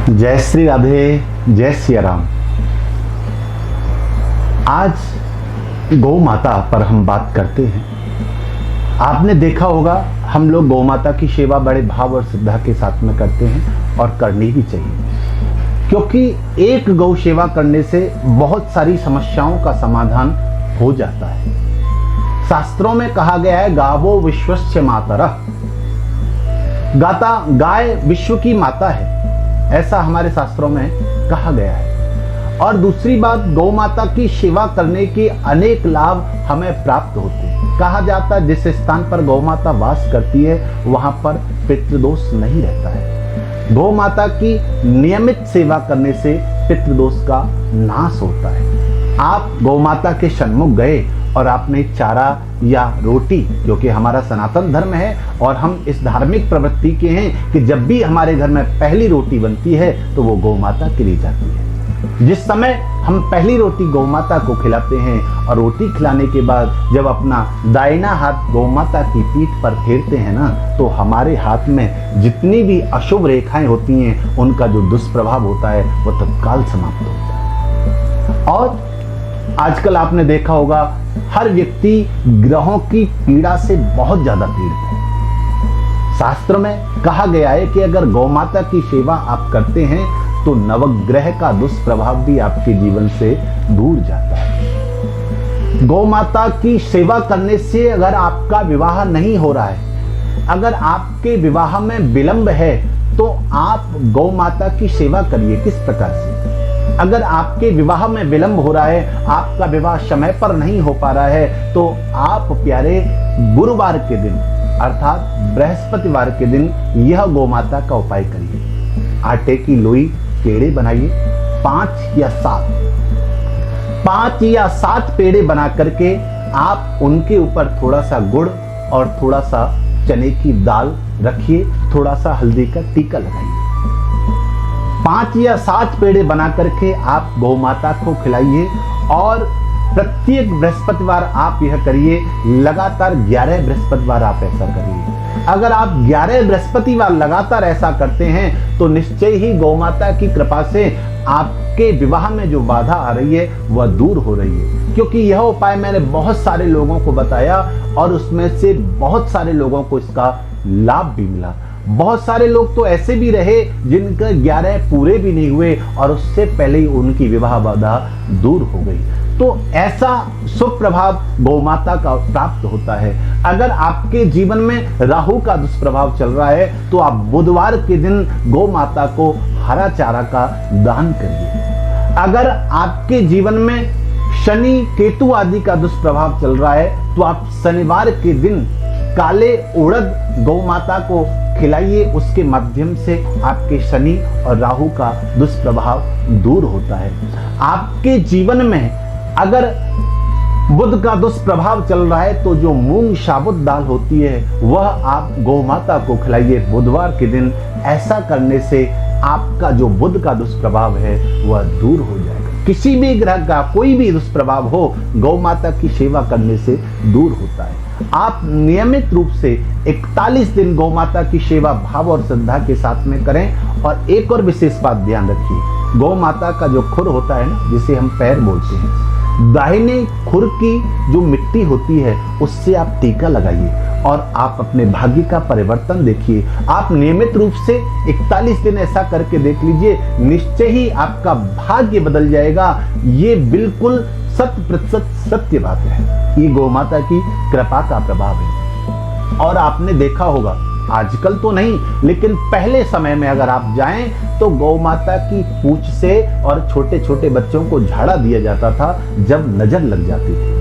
जय श्री राधे, जय सिया राम। आज गौ माता पर हम बात करते हैं। आपने देखा होगा हम लोग गौ माता की सेवा बड़े भाव और श्रद्धा के साथ में करते हैं और करनी भी चाहिए, क्योंकि एक गौ सेवा करने से बहुत सारी समस्याओं का समाधान हो जाता है। शास्त्रों में कहा गया है गावो विश्वस्य मातरः, गाय विश्व की माता है, ऐसा हमारे शास्त्रों में कहा गया है। और दूसरी बात, गौ माता की सेवा करने के अनेक लाभ हमें प्राप्त होते हैं। कहा जाता है जिस स्थान पर गौ माता वास करती है वहां पर पितृदोष नहीं रहता है। गौ माता की नियमित सेवा करने से पितृदोष का नाश होता है। आप गौ माता के सन्मुख गए और आपने चारा या रोटी, जो कि हमारा सनातन धर्म है और हम इस धार्मिक प्रवृत्ति के हैं कि जब भी हमारे घर में पहली रोटी बनती है तो वो गौ माता के लिए जाती है। जिस समय हम पहली रोटी गौ माता को खिलाते हैं और रोटी खिलाने के बाद जब अपना दाहिना हाथ गौ माता की पीठ पर फेरते हैं ना, तो हमारे हाथ में जितनी भी अशुभ रेखाएं होती हैं उनका जो दुष्प्रभाव होता है वो तत्काल समाप्त होता है। और आजकल आपने देखा होगा हर व्यक्ति ग्रहों की पीड़ा से बहुत ज्यादा पीड़ित है। शास्त्र में कहा गया है कि अगर गौ माता की सेवा आप करते हैं तो नवग्रह का दुष्प्रभाव भी आपके जीवन से दूर जाता है। गौ माता की सेवा करने से अगर आपका विवाह नहीं हो रहा है, अगर आपके विवाह में विलंब है, तो आप गौ माता की सेवा करिए। किस प्रकार से? अगर आपके विवाह में विलंब हो रहा है, आपका विवाह समय पर नहीं हो पा रहा है, तो आप प्यारे गुरुवार के दिन अर्थात बृहस्पतिवार के दिन यह गौ माता का उपाय करिए। आटे की लोई पेड़े बनाइए, 5 या 7 पेड़े बना करके आप उनके ऊपर थोड़ा सा गुड़ और थोड़ा सा चने की दाल रखिए, थोड़ा सा हल्दी का टीका लगाइए। 5 या 7 पेड़े बना करके आप गौ माता को खिलाइए और प्रत्येक बृहस्पतिवार आप यह करिए। लगातार 11 बृहस्पतिवार आप ऐसा करिए। अगर आप 11 बृहस्पतिवार लगातार ऐसा करते हैं तो निश्चय ही गौ माता की कृपा से आपके विवाह में जो बाधा आ रही है वह दूर हो रही है। क्योंकि यह उपाय मैंने बहुत सारे लोगों को बताया और उसमें से बहुत सारे लोगों को इसका लाभ भी मिला। बहुत सारे लोग तो ऐसे भी रहे जिनके 11 पूरे भी नहीं हुए और उससे पहले ही उनकी विवाह बाधा दूर हो गई। तो ऐसा शुभ प्रभाव गौ माता का प्राप्त होता है। अगर आपके जीवन में राहु का दुष्प्रभाव चल रहा है तो आप बुधवार के दिन गौ माता को हरा चारा का दान करिए। अगर आपके जीवन में शनि केतु आदि का दुष्प्रभाव चल रहा है तो आप शनिवार के दिन काले उड़द गौ माता को खिलाइए। उसके माध्यम से आपके शनि और राहु का दुष्प्रभाव दूर होता है। आपके जीवन में अगर बुध का दुष्प्रभाव चल रहा है तो जो मूंग साबुत दाल होती है वह आप गौ माता को खिलाइए बुधवार के दिन। ऐसा करने से आपका जो बुध का दुष्प्रभाव है वह दूर हो जाएगा। किसी भी ग्रह का कोई भी दुष्प्रभाव हो, गौ माता की सेवा करने से दूर होता है। आप नियमित रूप से 41 दिन गौ माता की सेवा भाव और श्रद्धा के साथ में करें। और एक और विशेष बात ध्यान रखिए, गौ माता का जो खुर होता है ना, जिसे हम पैर बोलते हैं, दाहिने खुर की जो मिट्टी होती है उससे आप टीका लगाइए और आप अपने भाग्य का परिवर्तन देखिए। आप नियमित रूप से 41 दिन ऐसा करके देख लीजिए, निश्चय ही आपका भाग्य बदल जाएगा। ये बिल्कुल 100% सत्य बात है। ये गौ माता की कृपा का प्रभाव है। और आपने देखा होगा, आजकल तो नहीं लेकिन पहले समय में अगर आप जाएं तो गौ माता की पूंछ से और छोटे छोटे बच्चों को झाड़ा दिया जाता था जब नजर लग जाती थी।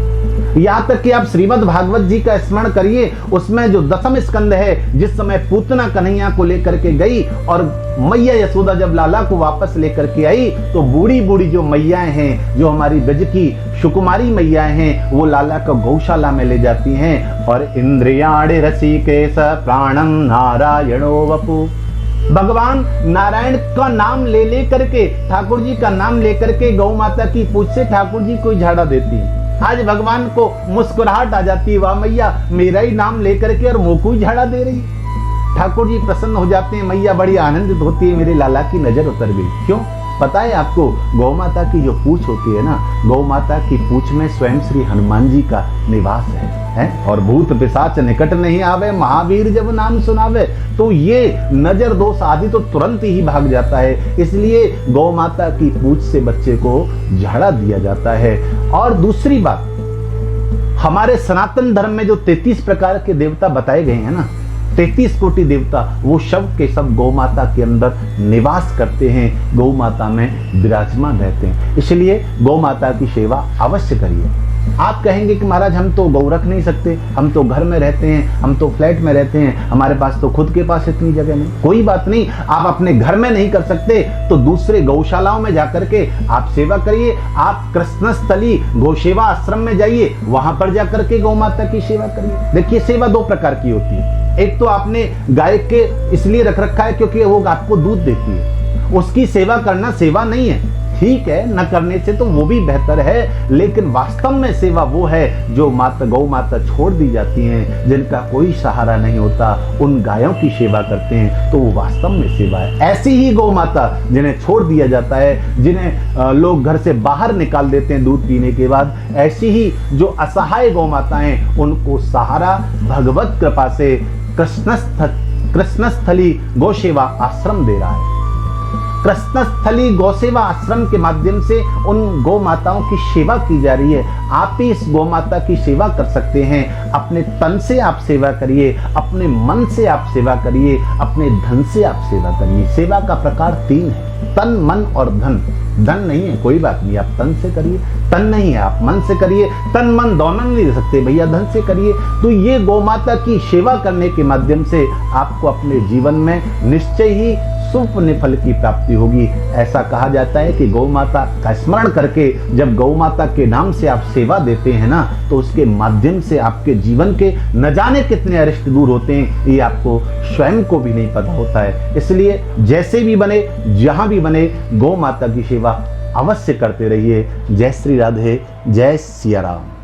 यहाँ तक कि आप श्रीमद् भागवत जी का स्मरण करिए, उसमें जो 10वें स्कंद है, जिस समय पूतना कन्हैया को लेकर के गई और मैया यशोदा जब लाला को वापस लेकर के आई तो बूढ़ी बूढ़ी जो मैयाएं हैं, जो हमारी ब्रज की सुकुमारी मैयाएं हैं, वो लाला को गौशाला में ले जाती हैं और इंद्रियाणि रसिकेश प्राणम नारायणो वपु, भगवान नारायण का नाम ले करके, ठाकुर जी का नाम लेकर के गौ माता की पूंछ से ठाकुर जी को झाड़ा देती है। आज भगवान को मुस्कुराहट आ जाती है, वाह मैया मेरा ही नाम लेकर के और मुंह को झाड़ा दे रही। ठाकुर जी प्रसन्न हो जाते हैं, मैया बड़ी आनंदित होती है, मेरे लाला की नजर उतर गई। क्यों? पता है आपको, गौ माता की जो पूंछ होती है ना, गौ माता की पूंछ में स्वयं श्री हनुमान जी का निवास है? और भूत पिशाच निकट नहीं आवे, महावीर जब नाम सुनावे। तो ये नजर दोष आदि तो तुरंत ही भाग जाता है। इसलिए गौ माता की पूंछ से बच्चे को झाड़ा दिया जाता है। और दूसरी बात, हमारे सनातन धर्म में जो 33 प्रकार के देवता बताए गए हैं ना, 33 कोटि देवता, वो सब के सब गौ माता के अंदर निवास करते हैं, गौ माता में विराजमान रहते हैं। इसलिए गौ माता की सेवा अवश्य करिए। आप कहेंगे कि महाराज हम तो गौ रख नहीं सकते, हम तो घर में रहते हैं, हम तो फ्लैट में रहते हैं, हमारे पास तो खुद के पास इतनी जगह नहीं। कोई बात नहीं, आप अपने घर में नहीं कर सकते तो दूसरे गौशालाओं में जाकर के आप सेवा करिए। आप कृष्णस्थली गौ सेवा आश्रम में जाइए, वहां पर जाकर के गौ माता की सेवा करिए। देखिए, सेवा दो प्रकार की होती है। एक तो आपने गाय के इसलिए रख रखा है क्योंकि वो आपको दूध देती है, उसकी सेवा करना सेवा नहीं है। ठीक है, न करने से तो वो भी बेहतर है, लेकिन वास्तव में सेवा वो है जो माता गौ माता छोड़ दी जाती हैं, जिनका कोई सहारा नहीं होता, उन गायों की सेवा करते हैं, तो वो वास्तव में सेवा है। ऐसी ही गौ माता जिन्हें छोड़ दिया जाता है, जिन्हें लोग घर से बाहर निकाल देते हैं दूध पीने के बाद, ऐसी ही जो असहाय गौ माता हैं, उनको सहारा भगवत कृपा से कृष्णस्थली गौ सेवा आश्रम दे रहा है। कृष्णस्थली गौ सेवा आश्रम के माध्यम से उन गौ माताओं की सेवा की जा रही है। आप भी इस गौ माता की सेवा कर सकते हैं। अपने तन से आप सेवा करिए, अपने मन से आप सेवा करिए, अपने धन से आप सेवा करिए। सेवा का प्रकार 3 है, तन, मन और धन। धन नहीं है, कोई बात नहीं, आप तन से करिए। तन नहीं है, आप मन से करिए। तन मन दोनों नहीं दे सकते भैया, धन से करिए। तो ये गौ माता की सेवा करने के माध्यम से आपको अपने जीवन में निश्चय ही शुभ पुण्य फल की प्राप्ति होगी। ऐसा कहा जाता है कि गौ माता का स्मरण करके जब गौ माता के नाम से आप सेवा देते हैं ना, तो उसके माध्यम से आपके जीवन के न जाने कितने अरिष्ट दूर होते हैं, ये आपको स्वयं को भी नहीं पता होता है। इसलिए जैसे भी बने, जहां भी बने, गौ माता की सेवा अवश्य करते रहिए। जय श्री राधे, जय सिया राम।